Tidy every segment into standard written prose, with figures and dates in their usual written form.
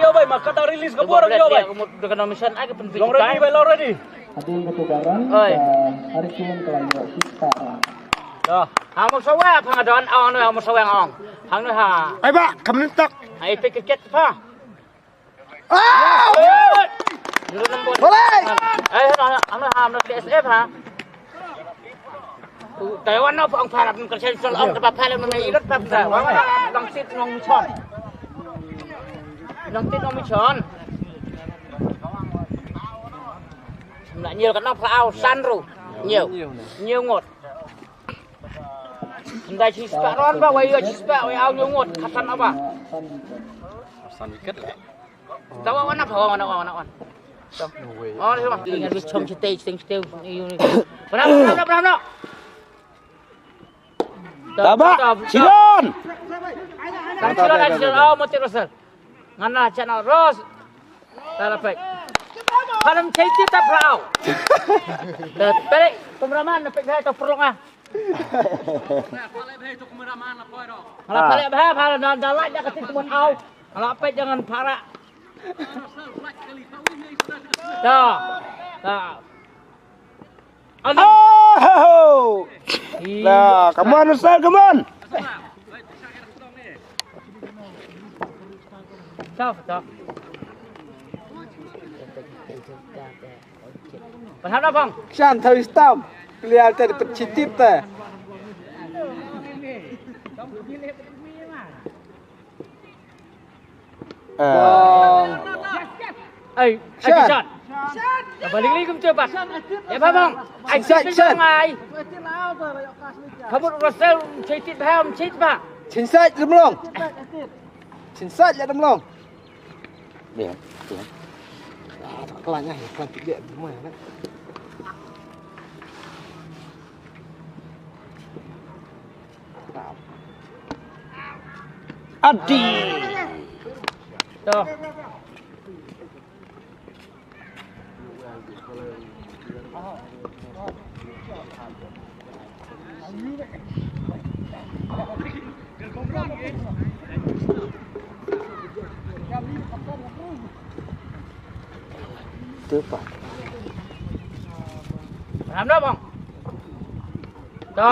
Yo bay makata release ke borang yo bay. Dengan mission aja penting. Long ready bay, long ready. Ating ketugaran hari Jumat kelayu kita. Dah, hamu sawa pengadaan on, hamu sawa on. Hang ni ha. Ai ba, kamu tak. Ai piket pa. Ah! Boleh. Hang ham nak DSF ha. Taiwan nak ang parap kerja soal ang dapat paling mengenai irat apa? Long sit long mission. Long sit long mission. Lại nhiều cái nóc phao săn rồi nhiều ngột đây chỉ spạ ron vào bây giờ chỉ spạ với ao nhiều ngột khát săn apa Săn kết lại. tao ăn nắp hồ nào oh đi mà ingat bis chom cete sting yêu berapa Tabak, Silon. Silon oh mati rosel ngana channel ros tarapek Kalau mencari tak perahu. Balik kameraman nak pergi ke perlong ah. Kalau balik bah, kalau dah light dah kasih tuan au. Kalau apa jangan parak. Dah. Dah. Oh! Nah, come on, Ustaz, come on. Stop. Berapa bang? Shan tahu istam. Kelihatan tercitip teh. Shot. Balik lagi cepat. Ya bang. Shot. Kamu rasa citip ham cit pak. Cinsat demlong. Cinsat ya demlong. Dia. Kelanya ya, kelan dia semua ya. Adi. Tuh. Tepat. Paham dah bang?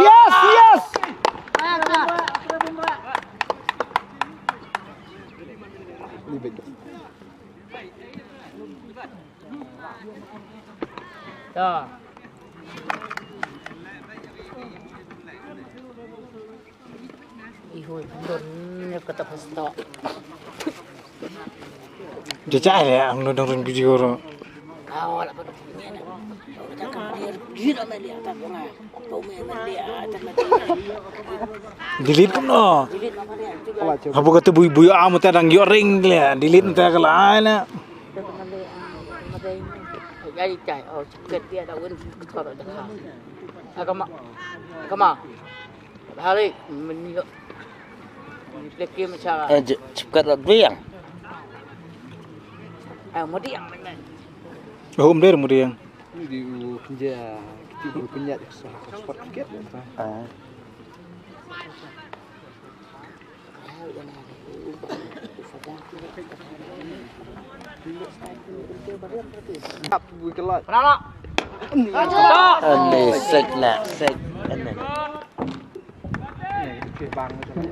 Yes. Dah. Ihoi pendonnya kata pasta. Jajah ya, ang nodong video ro. Awak nak punya nak. Kita kemudian dia nak lihat tak bunga. Kau main lihat tak mati. Delete kum no. Jadi nama dia. Apa kata buyu amu ta dang yo ring le, delete ta kala na. Jadi cai, oh cepat dia dah win kalau dah kah. Kama. Hari menyo. Lagi macam. Cepat riang. Mau dia mana? Oh, umder muriang. Di penjara, kita penjara sport tiket. Tap bui kelat. Kenapa? Ane sek nak sek ane. Ke bang macam.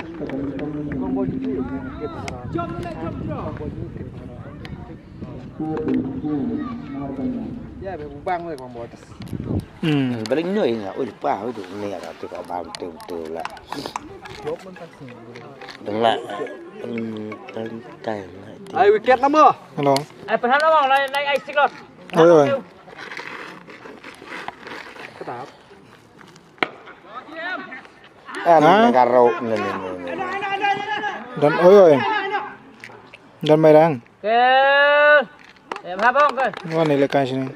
Kau boleh juga ke bang. Jom nak jom. Ya, bangเลยของบอส balik nyoy nga ul pa itu ni ada tu kau bang tu lah. Jom man tak sini. Deng lah. Tai. Ai wicket nama. Hello. Pernah bang, naik ice cream. Oi. Ketap. Karo ni. Dan oi. Dan merang. Ke. Apa bang ke? Mana lekas ni?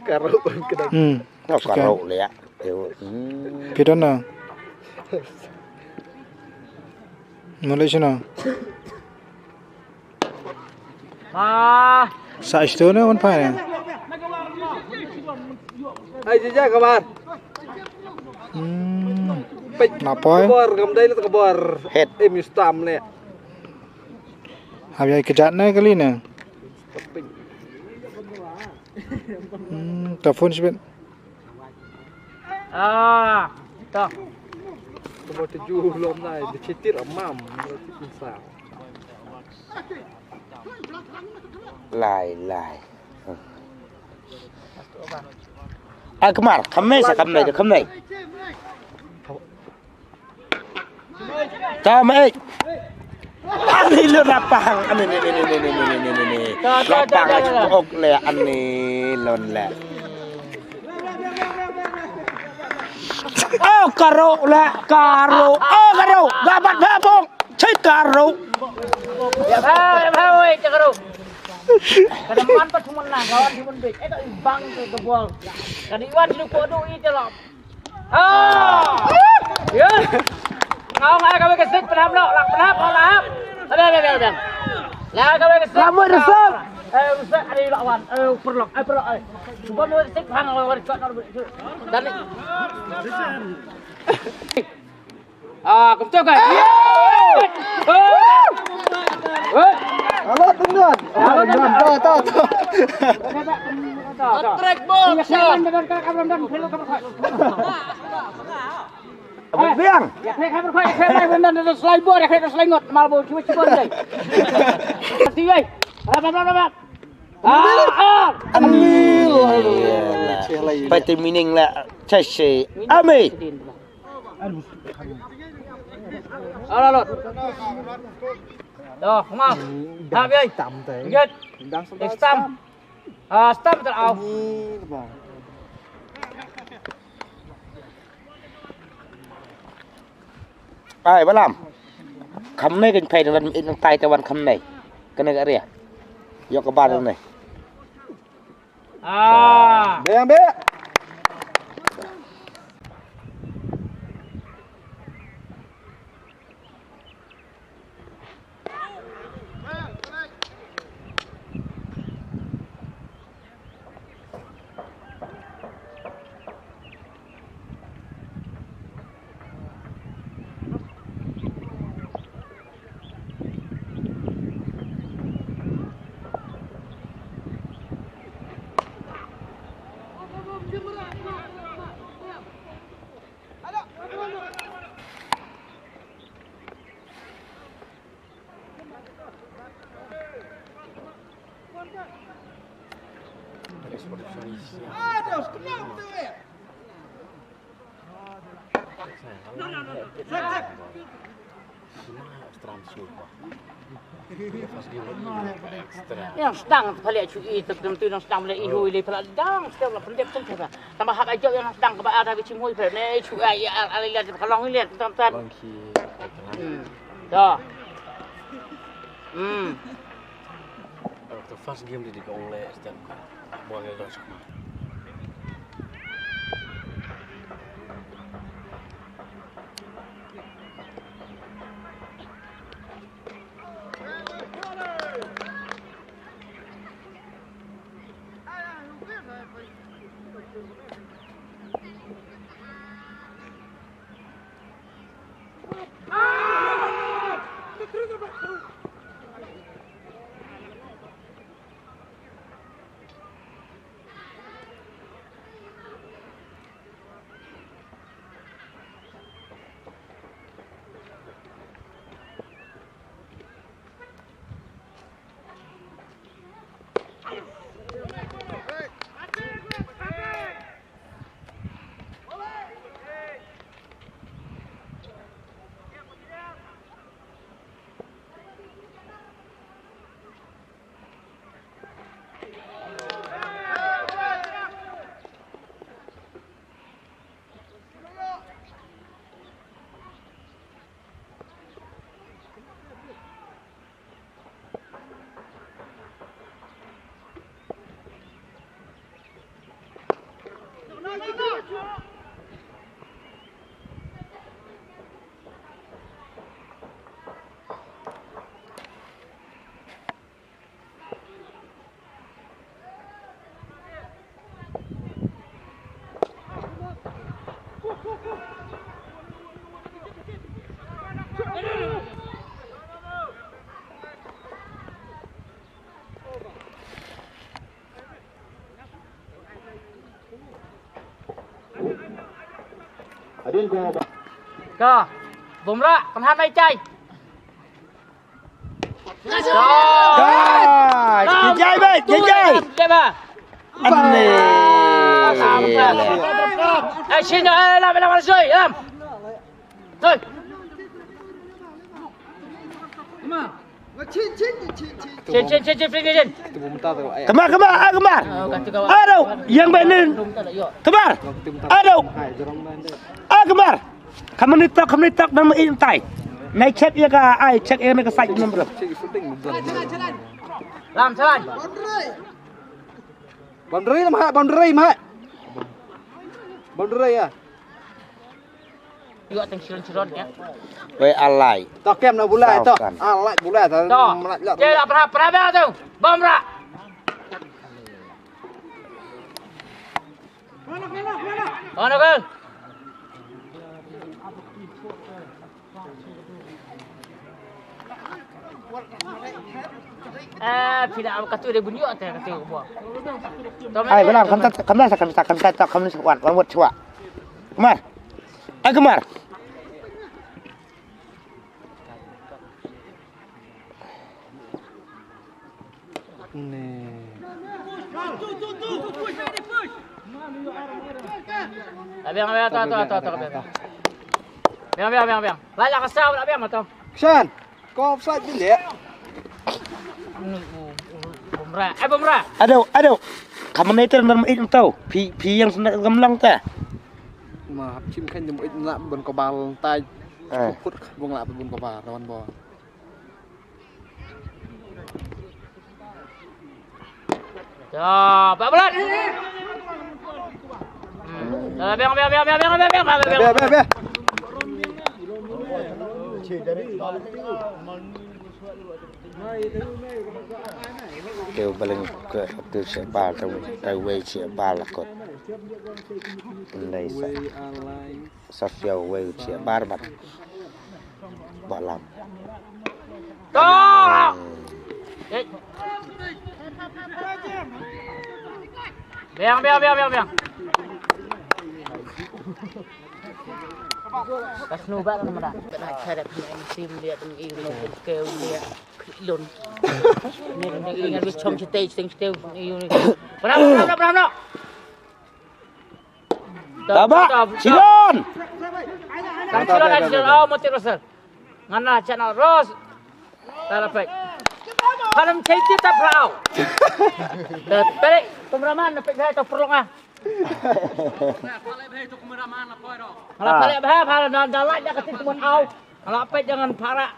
Karo ban kedap. Karo le ya. Pidan na. Malaysia na. Sa isto na on pa na. Ai jaja kabar. Napoi. Kabar gamdai itu kabar. Het. Mistam le. Habis kejatnya kali ni. Telepon sih. Toh. Kabar tujuh lom nai. Dicitir amam. Misal. Lai. Kemar, kemai sa kemai. Tamai. Ani lu lapang, ani ni. Lapang ok le ani lon le. Oh karo, gabat babong, cai karo. Ya woi, cakap. Kadang-kadang pas cuma kawan cuma big. Tak bang tu kebol. Kadang-kadang lu kodoh itu lah. Ya. Ngau ngai kau kesik penam lo, lak penam. Ada. Lah kau kesik. Lama resep. Resep ada lawan. Perlok. Cuba mau kesik hang orang kat nak. Dan ni. Kebetul kan? Halo tungguan. Tahu. Track ball. Biang. Ya kena kamera kau, kena benda ada slide board, kena slide ngot, mal board cuba ni. Pasti wei. Apa. Pai meaning la chai. Ami. Alot. Dah, mau. Habis ai. Get. Stamp. Stamp terau. Ai ba làm. Khăm này cái phải là in tay taวันkhăm này. Cái này cái gì? Yok cái bàn này. Be. Yang sedang pelik cui tertentu yang sedang boleh ihui le pelik dang setiap lah pendek pun kira. Tambah hak aja yang sedang ke ada di cimui pelik ni cui ali lihat kalong lihat teman-teman. Dah. The first game di kau oleh setiap boleh langsung. ก็ผมละคนทำในใจก็ Jai baik, jai. Aneh. Sini, lam, sui, lam. Sui. Cin. Kemar. Aduh, yang benin. Kemar. Aduh. Kemar. Kamu nitok nama intai. Naik cek ya ka, ai cek ya nak sai nombor. Lam, jalan. Boundary ya. Yuk teng ciron ya. Wei alai. Tak kem nak bulai tu. Alai bulai tu. To. Dia pernah tu. Bom rak. Mana ke? Tidak kata dia bunyi atau kata buah. Ai benar, kamu tak sekuat, kamu buat cuak. Kemar. Kemar. Abang, Biang. Lajak kesal nak biang atau? Shan, kau offside bila? Bomra. Aduh. Kamu ni terus itu tahu. Pi yang gemlang ta. Mà chim khanh thì mỗi lạ bần có bà tay phút buông lạ bần có bà là bò Cho, Pak Bulan. Biang. Bè. Kêu paling ke tu siapa tahu wei siapa lah kot. Đây sẽ sosial wei siapa mat. Balam. Tolong. Biang. Kas nubat nama dah. Nak cari pemain sim dia dengan ilmu skill dia lun. Ni ingat wis chom stage skill ni. Berapa? Tabak, Cilon. Cilon, oh mati Rosel. Ngana channel Ros. Tarafek. Kalau cekti tak perau. Tarik kameraman nak pergi tu perlu ah. Kalau balik bahaya, kalau dah like dah kasi tuan au. Kalau apa jangan parak.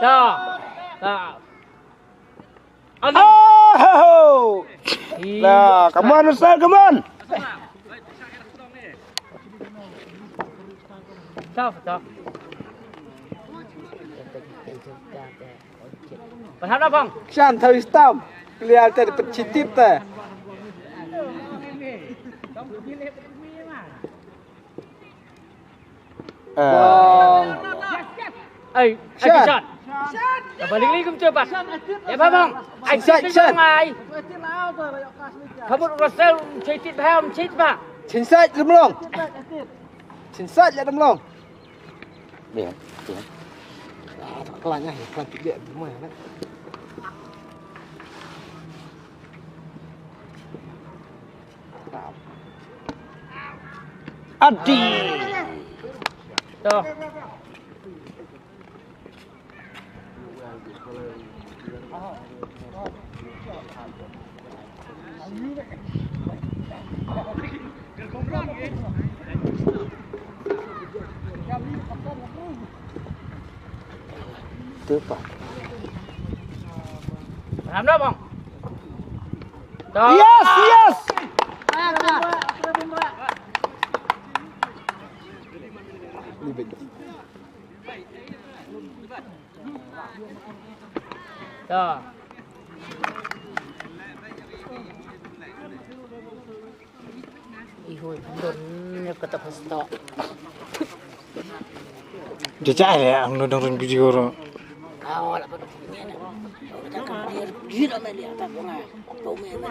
Dah. Oh! Lah, come on Ustaz, come on. Stop. Berhap dah bang. Shan thầy stop lihat tadi pecitip teh Shot. Balik lagi kum cepat. Ya bang. Action ngai. Kamu Rosel cekit baham cekit pak. Cinsat đâm long. Cinsat ya đâm long. Bien. Kelanya, kelan tiga semua ya. Adi. Tuh. Itu Pak. Paham dah bang? Yes. Dah. Ihoi, donnya kata pasta. Jajah ya, ang nodong video ro. Awak nak pada punya nak. Dia nak dia nak melihat tak pernah.